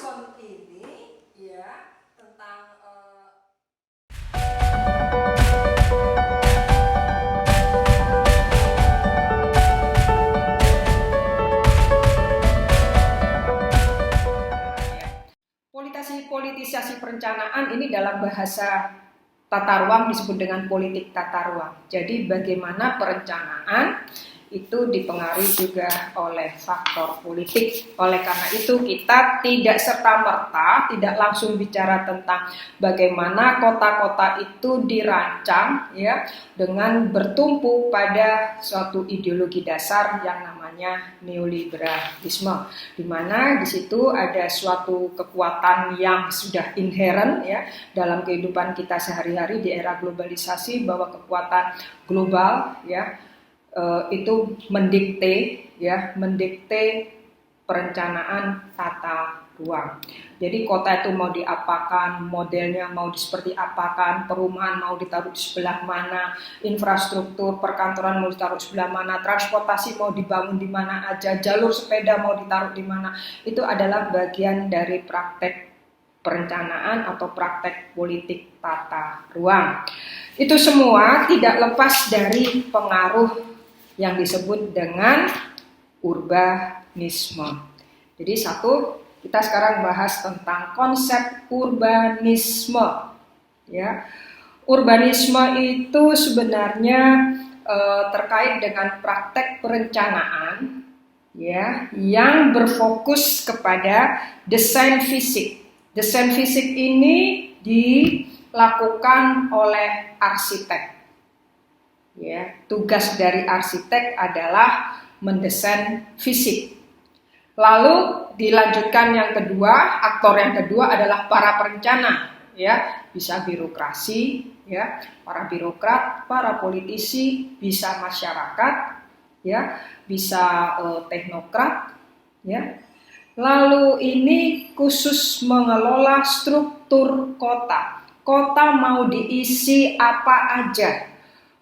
Jackson ini ya tentang politisasi perencanaan ini dalam bahasa tata ruang disebut dengan politik tata ruang. Jadi bagaimana perencanaan itu dipengaruhi juga oleh faktor politik. Oleh karena itu kita tidak serta-merta, tidak langsung bicara tentang bagaimana kota-kota itu dirancang ya dengan bertumpu pada suatu ideologi dasar yang namanya neoliberalisme, di mana di situ ada suatu kekuatan yang sudah inherent ya dalam kehidupan kita sehari-hari di era globalisasi, bahwa kekuatan global ya itu mendikte perencanaan tata ruang. Jadi kota itu mau diapakan, modelnya mau seperti apakan, perumahan mau ditaruh di sebelah mana, infrastruktur perkantoran mau ditaruh di sebelah mana, transportasi mau dibangun di mana aja, jalur sepeda mau ditaruh di mana. Itu adalah bagian dari praktek perencanaan atau praktek politik tata ruang. Itu semua tidak lepas dari pengaruh yang disebut dengan urbanisme. Jadi kita sekarang bahas tentang konsep urbanisme. Ya, urbanisme itu sebenarnya terkait dengan praktek perencanaan ya yang berfokus kepada desain fisik. Desain fisik ini dilakukan oleh arsitek. Ya, tugas dari arsitek adalah mendesain fisik. Lalu dilanjutkan yang kedua, aktor yang kedua adalah para perencana, ya, bisa birokrasi, ya, para birokrat, para politisi, bisa masyarakat, ya, bisa teknokrat, ya. Lalu ini khusus mengelola struktur kota. Kota mau diisi apa aja.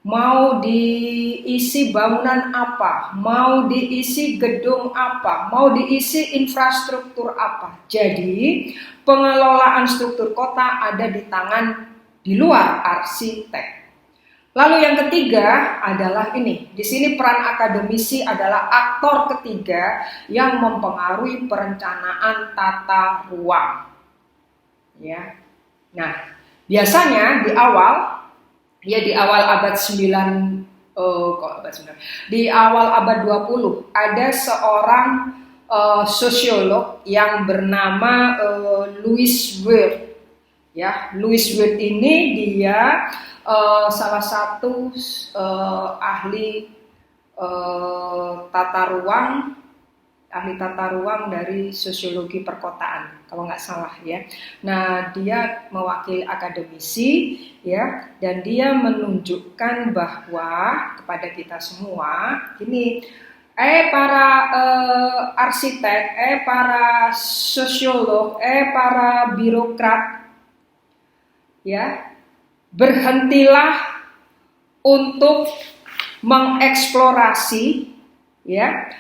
Mau diisi bangunan apa, mau diisi gedung apa, mau diisi infrastruktur apa. Jadi pengelolaan struktur kota ada di tangan di luar arsitek. Lalu yang ketiga adalah ini. Di sini peran akademisi adalah aktor ketiga yang mempengaruhi perencanaan tata ruang. Ya. Nah, biasanya di awal abad 9 di awal abad 20 ada seorang sosiolog yang bernama Louis Wirth. Ya, Louis Wirth ini dia salah satu ahli tata ruang dari sosiologi perkotaan, kalau nggak salah ya. Nah, dia mewakili akademisi ya, dan dia menunjukkan bahwa kepada kita semua ini para arsitek, para sosiolog, para birokrat ya, berhentilah untuk mengeksplorasi ya,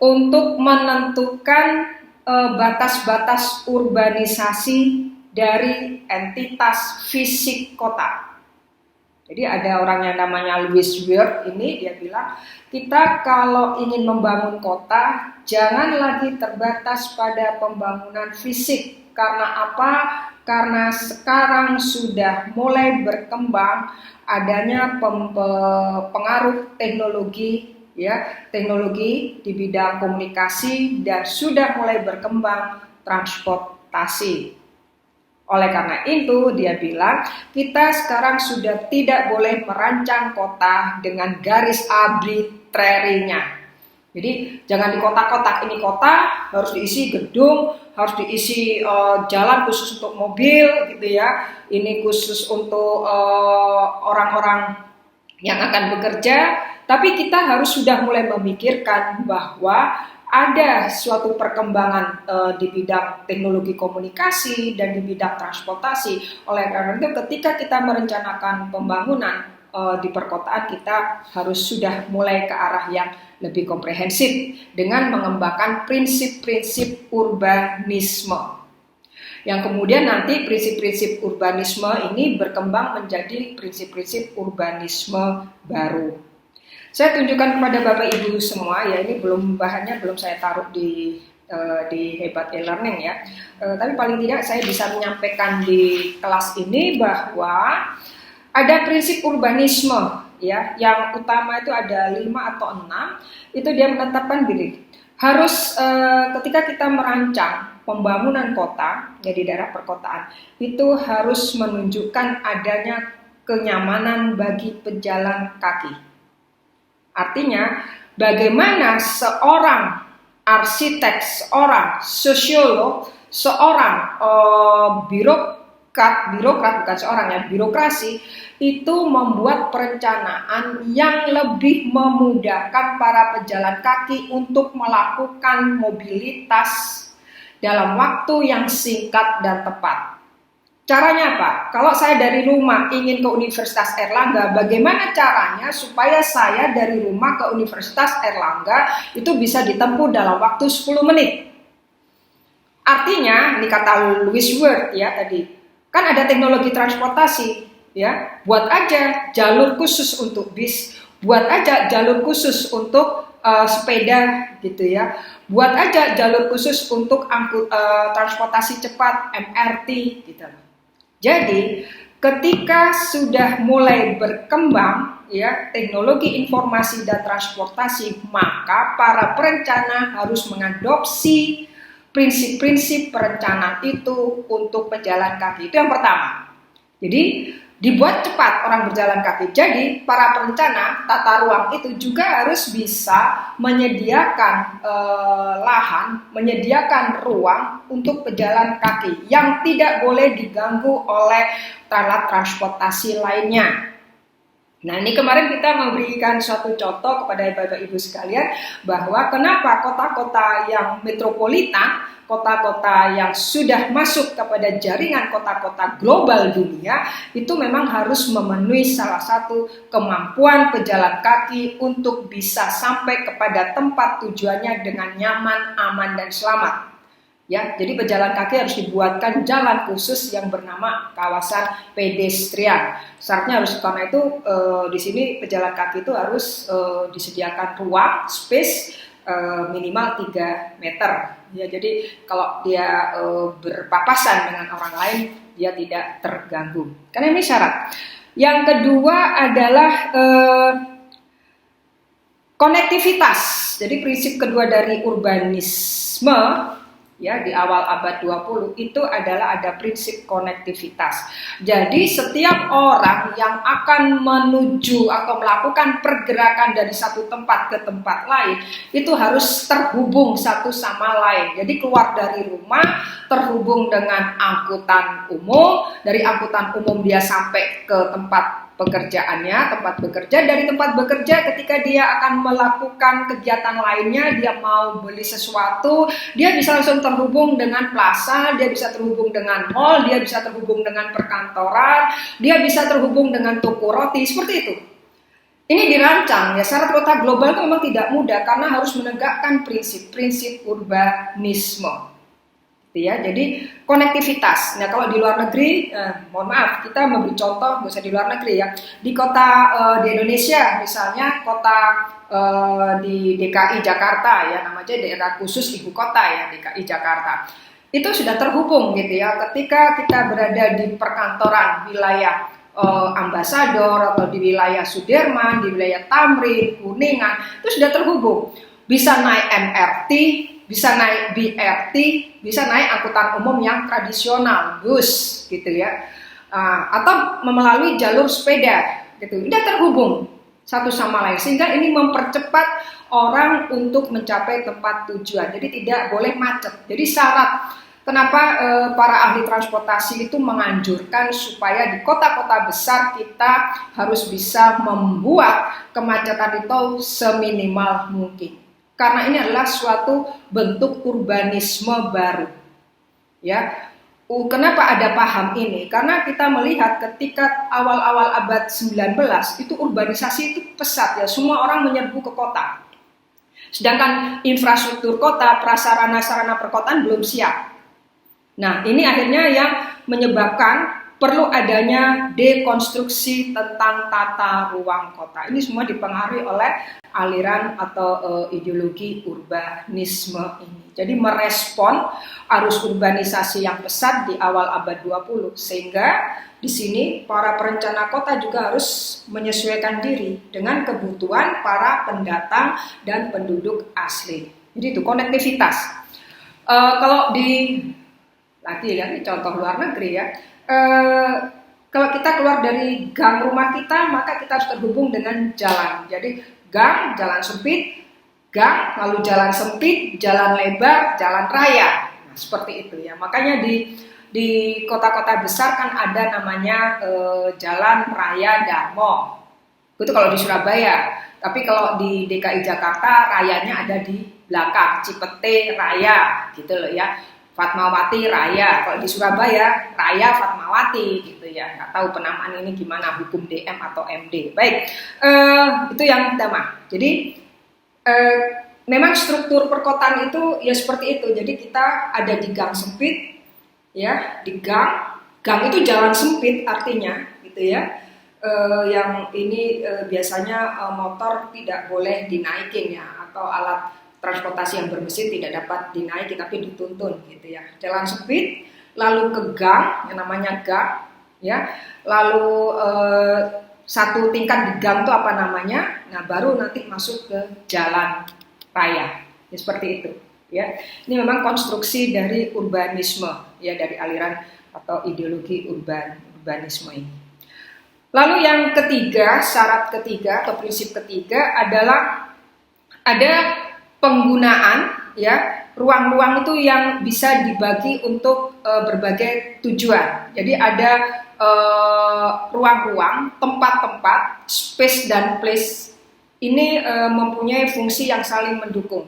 untuk menentukan batas-batas urbanisasi dari entitas fisik kota. Jadi ada orang yang namanya Louis Wirth ini, dia bilang kita kalau ingin membangun kota jangan lagi terbatas pada pembangunan fisik. Karena apa? Karena sekarang sudah mulai berkembang adanya pengaruh teknologi ya, teknologi di bidang komunikasi, dan sudah mulai berkembang transportasi. Oleh karena itu dia bilang kita sekarang sudah tidak boleh merancang kota dengan garis arbitrary-nya. Jadi jangan di kotak-kotak, ini kota harus diisi gedung, harus diisi jalan khusus untuk mobil gitu ya. Ini khusus untuk orang-orang yang akan bekerja. Tapi kita harus sudah mulai memikirkan bahwa ada suatu perkembangan di bidang teknologi komunikasi dan di bidang transportasi. Oleh karena itu ketika kita merencanakan pembangunan di perkotaan, kita harus sudah mulai ke arah yang lebih komprehensif dengan mengembangkan prinsip-prinsip urbanisme. Yang kemudian nanti prinsip-prinsip urbanisme ini berkembang menjadi prinsip-prinsip urbanisme baru. Saya tunjukkan kepada Bapak Ibu semua, ya ini bahannya belum saya taruh di Hebat e-learning ya. Tapi paling tidak saya bisa menyampaikan di kelas ini bahwa ada prinsip urbanisme ya, yang utama itu ada 5 atau 6. Itu dia menetapkan diri. Harus ketika kita merancang pembangunan kota ya di daerah perkotaan, itu harus menunjukkan adanya kenyamanan bagi pejalan kaki. Artinya, bagaimana seorang arsitek, seorang sosiolog, seorang birokrat bukan seorang ya, birokrasi itu membuat perencanaan yang lebih memudahkan para pejalan kaki untuk melakukan mobilitas dalam waktu yang singkat dan tepat. Caranya apa? Kalau saya dari rumah ingin ke Universitas Airlangga, bagaimana caranya supaya saya dari rumah ke Universitas Airlangga itu bisa ditempuh dalam waktu 10 menit? Artinya, ini kata Louis Wirth ya tadi, kan ada teknologi transportasi ya, buat aja jalur khusus untuk bis, buat aja jalur khusus untuk sepeda gitu ya, buat aja jalur khusus untuk transportasi cepat MRT gitu. Jadi ketika sudah mulai berkembang ya teknologi informasi dan transportasi, maka para perencana harus mengadopsi prinsip-prinsip perencanaan itu untuk pejalan kaki. Itu yang pertama. Jadi dibuat cepat orang berjalan kaki. Jadi para perencana tata ruang itu juga harus bisa menyediakan lahan, menyediakan ruang untuk pejalan kaki yang tidak boleh diganggu oleh alat transportasi lainnya. Nah, ini kemarin kita memberikan suatu contoh kepada Bapak Ibu sekalian bahwa kenapa kota-kota yang metropolitan, kota-kota yang sudah masuk kepada jaringan kota-kota global dunia itu memang harus memenuhi salah satu kemampuan pejalan kaki untuk bisa sampai kepada tempat tujuannya dengan nyaman, aman, dan selamat. Ya, jadi pejalan kaki harus dibuatkan jalan khusus yang bernama kawasan pedestrian. Syaratnya harus karena itu di sini pejalan kaki itu harus disediakan ruang, space minimal 3 meter. Ya, jadi kalau dia berpapasan dengan orang lain, dia tidak terganggu. Karena ini syarat. Yang kedua adalah konektivitas. Jadi prinsip kedua dari urbanisme ya di awal abad 20 itu adalah ada prinsip konektivitas. Jadi setiap orang yang akan menuju atau melakukan pergerakan dari satu tempat ke tempat lain itu harus terhubung satu sama lain. Jadi keluar dari rumah terhubung dengan angkutan umum, dari angkutan umum dia sampai ke tempat pekerjaannya, tempat bekerja, dari tempat bekerja ketika dia akan melakukan kegiatan lainnya, dia mau beli sesuatu, dia bisa langsung terhubung dengan plaza, dia bisa terhubung dengan mall, dia bisa terhubung dengan perkantoran, dia bisa terhubung dengan toko roti, seperti itu. Ini dirancang ya, syarat kota global itu memang tidak mudah karena harus menegakkan prinsip-prinsip urbanisme. Ya, jadi konektivitas. Nah, kalau di luar negeri, mohon maaf, kita memberi contoh, nggak usah di luar negeri ya. Di kota di Indonesia, misalnya kota di DKI Jakarta ya, namanya daerah khusus ibu kota ya, DKI Jakarta. Itu sudah terhubung gitu ya. Ketika kita berada di perkantoran wilayah Ambasador atau di wilayah Sudirman, di wilayah Tamrin, Kuningan, itu sudah terhubung. Bisa naik MRT, bisa naik BRT, bisa naik angkutan umum yang tradisional, bus gitu ya, atau melalui jalur sepeda gitu, udah terhubung satu sama lain sehingga ini mempercepat orang untuk mencapai tempat tujuan. Jadi tidak boleh macet. Jadi syarat kenapa para ahli transportasi itu menganjurkan supaya di kota-kota besar kita harus bisa membuat kemacetan itu seminimal mungkin. Karena ini adalah suatu bentuk urbanisme baru. Ya. Kenapa ada paham ini? Karena kita melihat ketika awal-awal abad 19 itu urbanisasi itu pesat ya, semua orang menyerbu ke kota. Sedangkan infrastruktur kota, prasarana-sarana perkotaan belum siap. Nah, ini akhirnya yang menyebabkan perlu adanya dekonstruksi tentang tata ruang kota. Ini semua dipengaruhi oleh aliran atau ideologi urbanisme ini. Jadi merespon arus urbanisasi yang pesat di awal abad 20, sehingga di sini para perencana kota juga harus menyesuaikan diri dengan kebutuhan para pendatang dan penduduk asli. Jadi itu konektivitas. Kalau di lagi ya, ini contoh luar negeri ya. Kalau kita keluar dari gang rumah kita, maka kita harus terhubung dengan jalan. Jadi gang, jalan sempit, gang, lalu jalan sempit, jalan lebar, jalan raya. Nah, seperti itu ya. Makanya di kota-kota besar kan ada namanya Jalan Raya Darmo. Itu kalau di Surabaya. Tapi kalau di DKI Jakarta, rayanya ada di belakang, Cipete Raya, gitu loh ya. Fatmawati Raya, kalau di Surabaya Raya Fatmawati gitu ya. Nggak tahu penamaan ini gimana, hukum DM atau MD. Baik, itu yang pertama. Jadi memang struktur perkotaan itu ya seperti itu. Jadi kita ada di gang sempit, ya di gang itu jalan sempit artinya gitu ya. Yang ini biasanya motor tidak boleh dinaikin ya, atau alat transportasi yang bermesin tidak dapat dinaiki tapi dituntun gitu ya. Jalan sempit, lalu ke gang yang namanya gang ya. Lalu satu tingkat di gang itu apa namanya? Nah, baru nanti masuk ke jalan raya. Ya, seperti itu ya. Ini memang konstruksi dari urbanisme ya, dari aliran atau ideologi urbanisme ini. Lalu yang ketiga, syarat ketiga atau prinsip ketiga adalah ada penggunaan ya ruang-ruang itu yang bisa dibagi untuk berbagai tujuan. Jadi ada ruang-ruang, tempat-tempat, space dan place ini mempunyai fungsi yang saling mendukung.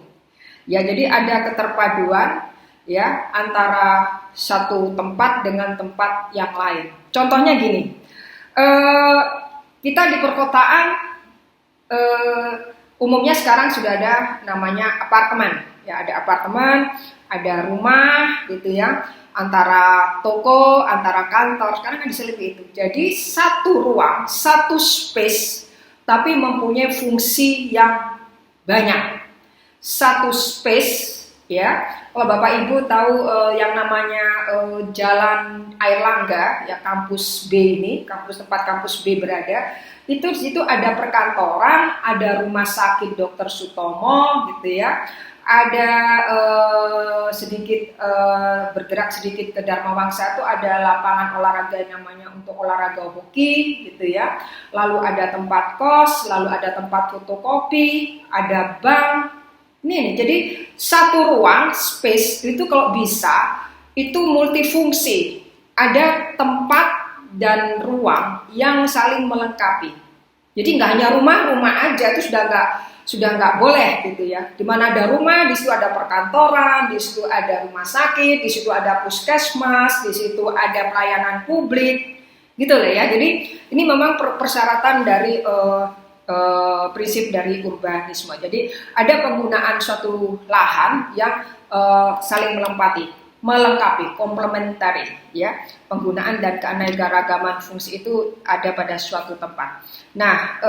Ya, jadi ada keterpaduan ya antara satu tempat dengan tempat yang lain. Contohnya gini, kita di perkotaan umumnya sekarang sudah ada namanya apartemen. Ya, ada apartemen, ada rumah gitu ya, antara toko, antara kantor, sekarang kan diselipi itu. Jadi satu ruang, satu space, tapi mempunyai fungsi yang banyak. Satu space ya, kalau Bapak Ibu tahu yang namanya Jalan Airlangga ya, kampus B ini, tempat kampus B berada, itu di situ ada perkantoran, ada rumah sakit Dr. Sutomo gitu ya, ada sedikit bergerak sedikit ke Dharma Wangsa itu ada lapangan olahraga namanya untuk olahraga hoki gitu ya, lalu ada tempat kos, lalu ada tempat fotokopi, ada bank. Nih, jadi satu ruang space itu kalau bisa itu multifungsi, ada tempat dan ruang yang saling melengkapi. Jadi nggak hanya rumah aja, itu sudah nggak boleh gitu ya. Di mana ada rumah, di situ ada perkantoran, di situ ada rumah sakit, di situ ada puskesmas, di situ ada pelayanan publik, gitu loh ya. Jadi ini memang persyaratan dari prinsip dari urbanisme. Jadi ada penggunaan suatu lahan yang saling melengkapi, komplementari ya. Penggunaan dan keanekaragaman fungsi itu ada pada suatu tempat. Nah,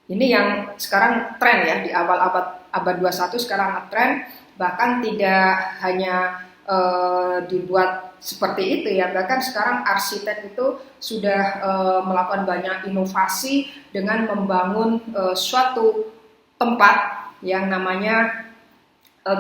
ini yang sekarang tren ya, di awal abad 21 sekarang tren, bahkan tidak hanya dibuat seperti itu ya, bahkan sekarang arsitek itu sudah melakukan banyak inovasi dengan membangun suatu tempat yang namanya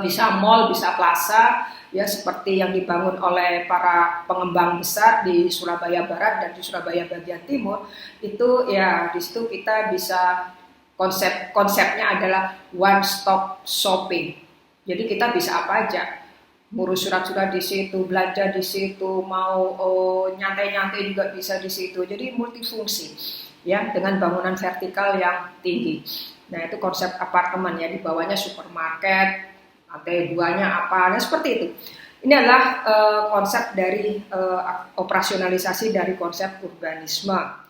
bisa mall, bisa plaza ya, seperti yang dibangun oleh para pengembang besar di Surabaya Barat dan di Surabaya bagian timur. Itu ya, di situ kita bisa konsepnya adalah one stop shopping. Jadi kita bisa apa aja, ngurus surat-surat di situ, belanja di situ, mau nyantai-nyantai juga bisa di situ. Jadi multifungsi ya, dengan bangunan vertikal yang tinggi. Nah, itu konsep apartemen ya, di bawahnya supermarket, lantai 2-nya apa, nah seperti itu. Ini adalah konsep dari operasionalisasi dari konsep urbanisme.